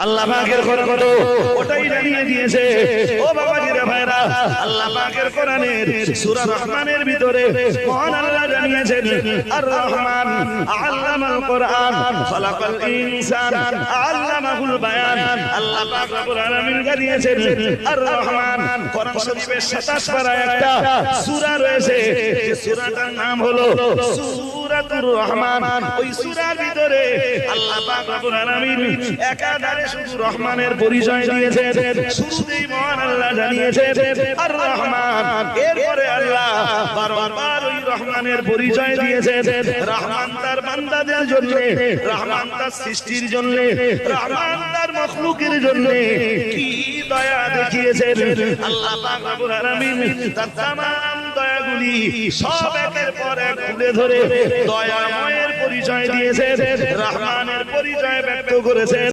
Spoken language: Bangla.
আল্লাহ পাকের কোরআন তো ওটাই জানিয়ে দিয়েছে। ও বাবাজিরা ভাইরা, আল্লাহ পাকের কোরআনের সূরা রহমানের ভিতরে মহান আল্লাহ জানিয়েছেন আর রহমান আল্লামাল কোরআন খালাকাল ইনসান আল্লামাহুল বায়ান। আল্লাহ পাক রব্বুল আলামিন জানিয়েছেন আর রহমান। কোরআন শরীফের 27 পারায় একটা সূরা রয়েছে, যে সূরাটার নাম হলো সূরাতুর রহমান। ওই সূরার ভিতরে আল্লাহ পাক রব্বুল আলামিন একাধারে শুধু রহমানের পরিচয় দিয়েছেন। শুরুতেই মহান আল্লাহ জানিয়েছেন আর রহমান, এরপরে আল্লাহ বারবার ওই রহমানের পরিচয় দিয়েছেন। রহমান তার বান্দাদের জন্য, রহমান তার সৃষ্টির জন্য, রহমান তার মাখলুকের জন্য কি দয়া দেখিয়েছেন। আল্লাহ পাক রব্বুল আলামিন তার तमाम দয়াগুলি সব একের পর এক তুলে ধরে দয়াময়ের পরিচয় দিয়েছেন, রহমানের পরিচয় ব্যক্ত করেছেন।